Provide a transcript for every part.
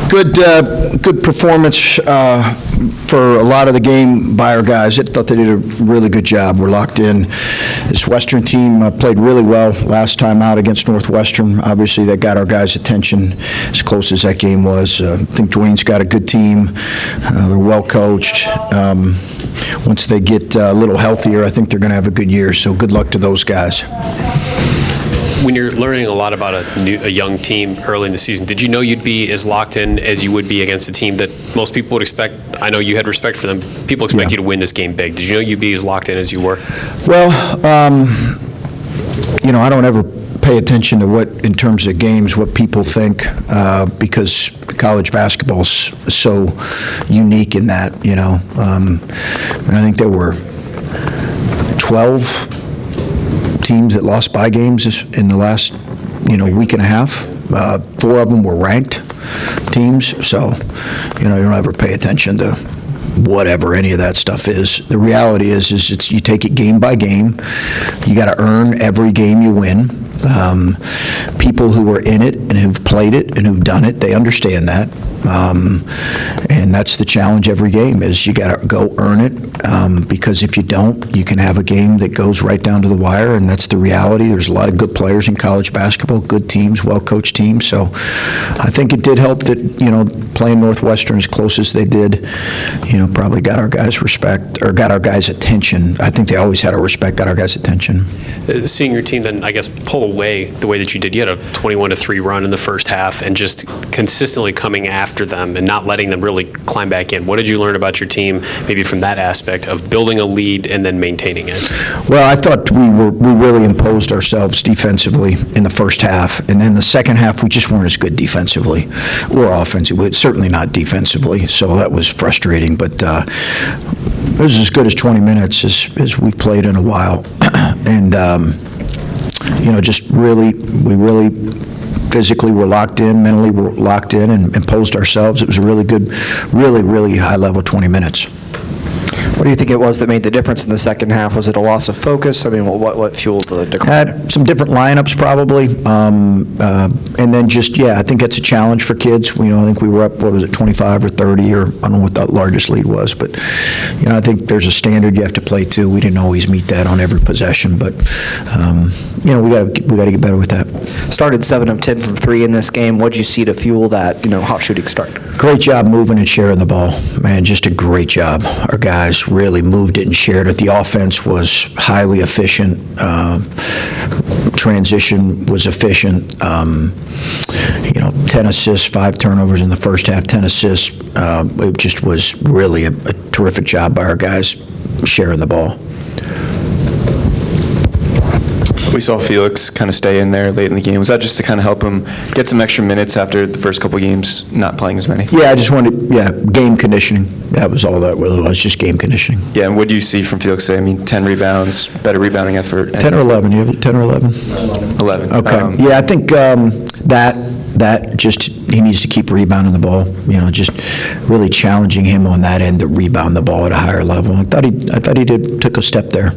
Good performance for a lot of the game by our guys. I thought they did a really good job. We're locked in. This Western team played really well last time out against Northwestern. Obviously, that got our guys' attention as close as that game was. I think Dwayne's got a good team. They're well coached. Once they get a little healthier, I think they're going to have a good year. So good luck to those guys. When you're learning a lot about a young team early in the season, did you know you'd be as locked in as you would be against a team that most people would expect? I know you had respect for them. People expect you to win this game big. Did you know you'd be as locked in as you were? Well, I don't ever pay attention to what, in terms of games, what people think, because college basketball is so unique in that, and I think there were 12 teams that lost by games in the last, week and a half. 4 of them were ranked teams, so, you don't ever pay attention to whatever any of that stuff is. The reality is it's you take it game by game. You got to earn every game you win. People who are in it and who've played it and who've done it, they understand that. And that's the challenge every game is you got to go earn it, because if you don't, you can have a game that goes right down to the wire, and that's the reality. There's a lot of good players in college basketball, good teams, well-coached teams. So I think it did help that, playing Northwestern as close as they did, probably got our guys' respect, or got our guys' attention. I think they always had our respect, got our guys' attention. Seeing your team then, I guess, pull away the way that you did, you had a 21-3 run in the first half and just consistently coming after them and not letting them really climb back in. What did you learn about your team, maybe from that aspect of building a lead and then maintaining it? Well, I thought we really imposed ourselves defensively in the first half, and then the second half we just weren't as good defensively or offensively, certainly not defensively, so that was frustrating, but it was as good as 20 minutes as we've played in a while. And we really physically were locked in, mentally we're locked in, and imposed ourselves. It was a really good, really high-level 20 minutes. What do you think it was that made the difference in the second half? Was it a loss of focus? I mean, what fueled the decline? Had some different lineups probably, and then I think it's a challenge for kids. I think we were up, 25 or 30, or I don't know what the largest lead was, but I think there's a standard you have to play to. We didn't always meet that on every possession, but we got to get better with that. Started 7 of 10 from 3 in this game. What did you see to fuel that hot shooting start? Great job moving and sharing the ball, man. Just a great job. Our guys really moved it and shared it. The offense was highly efficient. Transition was efficient. 10 assists, 5 turnovers in the first half, 10 assists. It just was really a terrific job by our guys sharing the ball. We saw Felix kind of stay in there late in the game. Was that just to kind of help him get some extra minutes after the first couple games not playing as many? Yeah, I just wanted, game conditioning. That was all that was, just game conditioning. Yeah, and what do you see from Felix today? I mean, 10 rebounds, better rebounding effort. 10 or 11. You have 10 or 11? 11. Okay. I think that just, he needs to keep rebounding the ball, just really challenging him on that end to rebound the ball at a higher level. I thought he took a step there.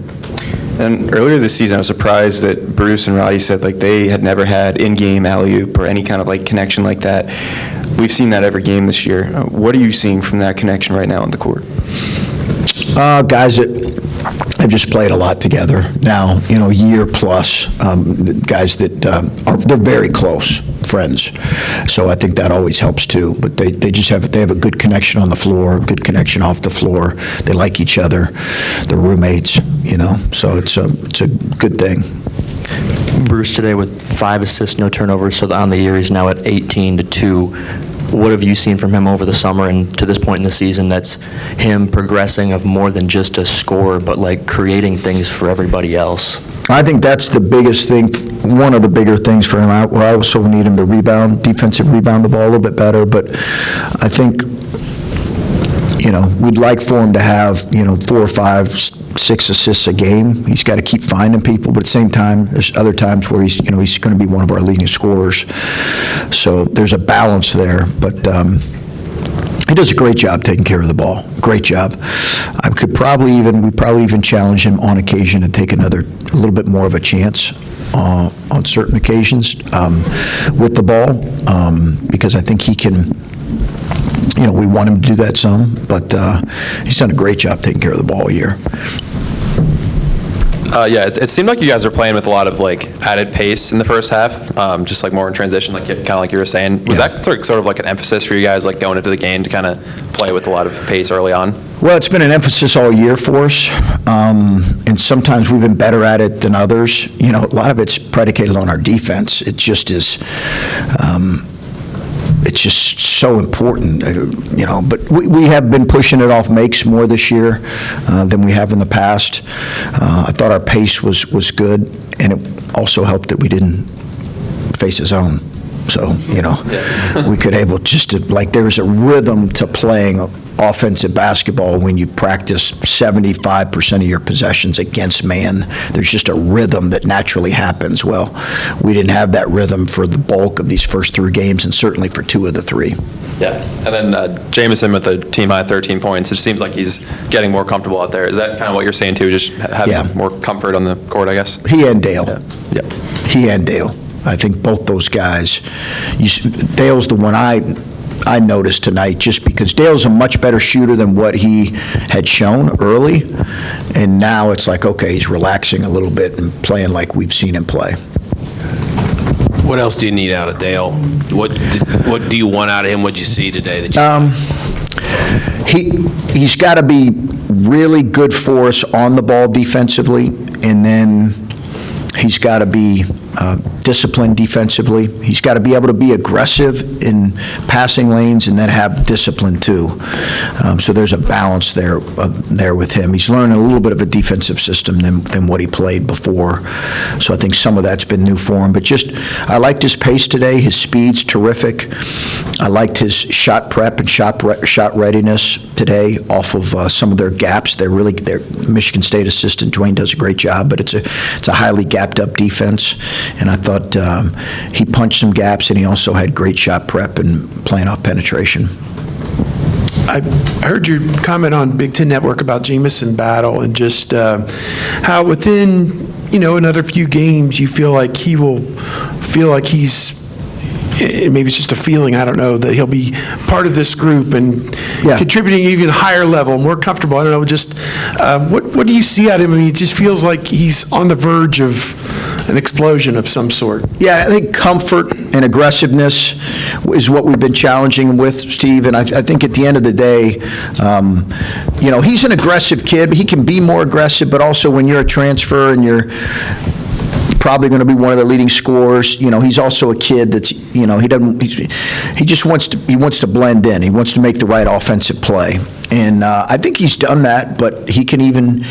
And earlier this season, I was surprised that Bruce and Roddy said they had never had in-game alley-oop or any kind of connection like that. We've seen that every game this year. What are you seeing from that connection right now on the court? Guys that have just played a lot together now, year plus. Guys that they're very close friends, so I think that always helps too. But they have a good connection on the floor, good connection off the floor. They like each other. They're roommates, so it's a good thing. Bruce today with 5 assists, no turnovers, so on the year he's now at 18-2. What have you seen from him over the summer and to this point in the season that's him progressing of more than just a scorer, but creating things for everybody else? I think that's the biggest thing, one of the bigger things for him. I also need him to defensive rebound the ball a little bit better, but I think, we'd like for him to have, 4 or 5, 6 assists a game. He's got to keep finding people, but at the same time, there's other times where he's going to be one of our leading scorers. So there's a balance there, but he does a great job taking care of the ball. Great job. We'd probably even challenge him on occasion to take a little bit more of a chance. on certain occasions with the ball, because I think he can, we want him to do that some, but he's done a great job taking care of the ball all year. Yeah, it seemed like you guys were playing with a lot of added pace in the first half, just more in transition, kind of like you were saying. Was that sort of like an emphasis for you guys, going into the game to kind of play with a lot of pace early on? Well, it's been an emphasis all year for us, and sometimes we've been better at it than others. A lot of it's predicated on our defense. It just is. It's just so important, but we have been pushing it off makes more this year than we have in the past. I thought our pace was good, and it also helped that we didn't face a zone. So, we could able just to, there's a rhythm to playing offensive basketball when you practice 75% of your possessions against man. There's just a rhythm that naturally happens. Well, we didn't have that rhythm for the bulk of these first 3 games, and certainly for 2 of the 3. Yeah, and then Jamison with the team-high 13 points, it seems like he's getting more comfortable out there. Is that kind of what you're saying too, just having more comfort on the court, I guess? He and Dale. Yeah. He and Dale. I think both those guys. Dale's the one I noticed tonight, just because Dale's a much better shooter than what he had shown early, and now it's okay, he's relaxing a little bit and playing like we've seen him play. What else do you need out of Dale? What do you want out of him? What did you see today? He's got to be really good for us on the ball defensively, and then he's got to be disciplined defensively. He's got to be able to be aggressive in passing lanes and then have discipline too. So there's a balance there with him. He's learning a little bit of a defensive system than what he played before. So I think some of that's been new for him. But I liked his pace today. His speed's terrific. I liked his shot prep and shot readiness today off of some of their gaps. Their Michigan State assistant Dwayne does a great job, but it's a highly gapped up defense. And I thought he punched some gaps, and he also had great shot prep and playing off penetration. I heard your comment on Big Ten Network about Jamison battle, and just how within another few games you feel like he will feel like he's, maybe it's just a feeling, I don't know, that he'll be part of this group and contributing even higher level, more comfortable. I don't know, just what do you see out of him? I mean, it just feels like he's on the verge of an explosion of some sort. Yeah, I think comfort and aggressiveness is what we've been challenging him with, Steve, and I think at the end of the day, he's an aggressive kid. He can be more aggressive, but also when you're a transfer and you're probably going to be one of the leading scorers. He's also a kid that's, he just wants to blend in. He wants to make the right offensive play. And I think he's done that, but he can even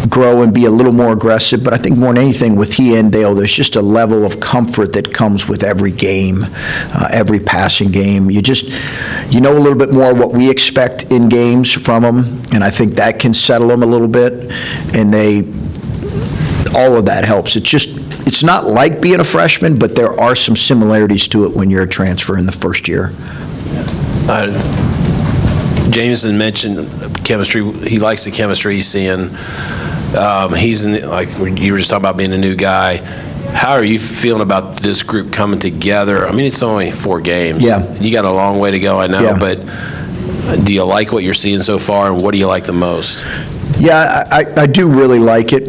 grow and be a little more aggressive. But I think more than anything with he and Dale, there's just a level of comfort that comes with every game, every passing game. You know a little bit more what we expect in games from them, and I think that can settle them a little bit. And all of that helps. It's not like being a freshman, but there are some similarities to it when you're a transfer in the first year. Jameson mentioned chemistry. He likes the chemistry he's seeing. He's like you were just talking about being a new guy. How are you feeling about this group coming together? I mean, it's only 4 games. Yeah. You got a long way to go, I know, yeah. But do you like what you're seeing so far, and what do you like the most? Yeah, I do really like it.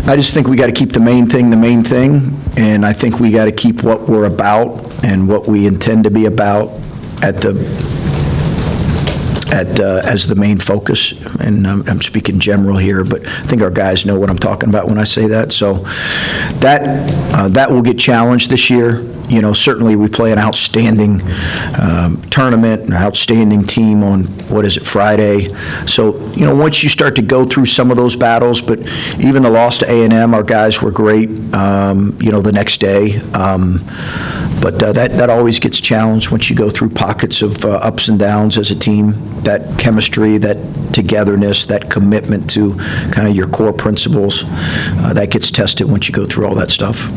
I just think we got to keep the main thing, and I think we got to keep what we're about and what we intend to be about as the main focus. And I'm speaking general here, but I think our guys know what I'm talking about when I say that. So that will get challenged this year. Certainly we play an outstanding tournament, an outstanding team on, Friday. So, once you start to go through some of those battles, but even the loss to A&M, our guys were great, the next day. But that always gets challenged once you go through pockets of ups and downs as a team. That chemistry, that togetherness, that commitment to kind of your core principles, that gets tested once you go through all that stuff.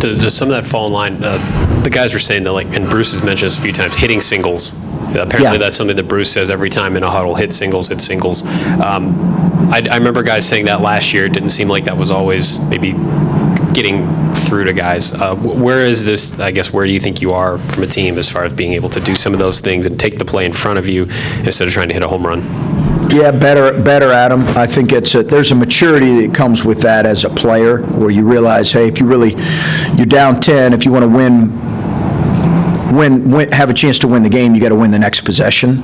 Does some of that fall in line? The guys were saying that, like, and Bruce has mentioned this a few times, hitting singles. Apparently, Yeah. that's something that Bruce says every time in a huddle: hit singles, hit singles. I remember guys saying that last year. It didn't seem like that was always maybe getting through to guys. Where is this? I guess where do you think you are from a team as far as being able to do some of those things and take the play in front of you instead of trying to hit a home run? Yeah, better, Adam. I think there's a maturity that comes with that as a player, where you realize, hey, if you're down 10, if you want to win, have a chance to win the game, you got to win the next possession.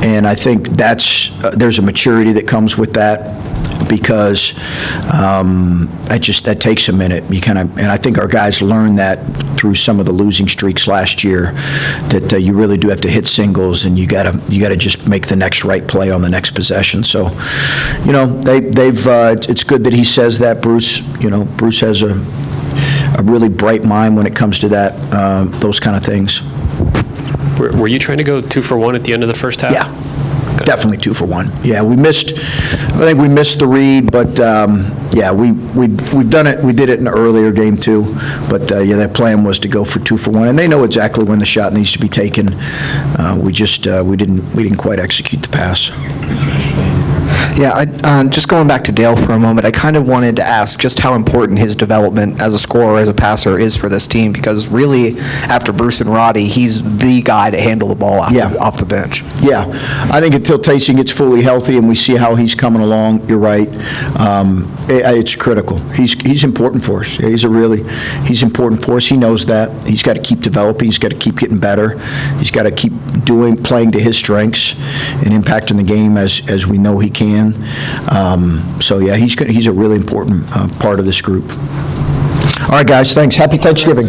And I think there's a maturity that comes with that, because that takes a minute. And I think our guys learned that through some of the losing streaks last year, that you really do have to hit singles, and you got to just make the next right play on the next possession. So, it's good that he says that, Bruce. Bruce has a really bright mind when it comes to that, those kind of things. Were you trying to go 2 for 1 at the end of the first half? Yeah, definitely 2 for 1. Yeah, I think we missed the read, but yeah, we've done it. We did it in an earlier game too, but yeah, that plan was to go for 2 for 1, and they know exactly when the shot needs to be taken. We didn't quite execute the pass. Yeah, just going back to Dale for a moment, I kind of wanted to ask just how important his development as a scorer, as a passer, is for this team, because really, after Bruce and Roddy, he's the guy to handle the ball off the bench. Yeah, I think until Taysom gets fully healthy and we see how he's coming along, you're right. It's critical. He's important for us. He's important for us. He knows that. He's got to keep developing. He's got to keep getting better. He's got to keep playing to his strengths and impacting the game as we know he can. So yeah, he's a really important part of this group. All right, guys, thanks. Happy Thanksgiving.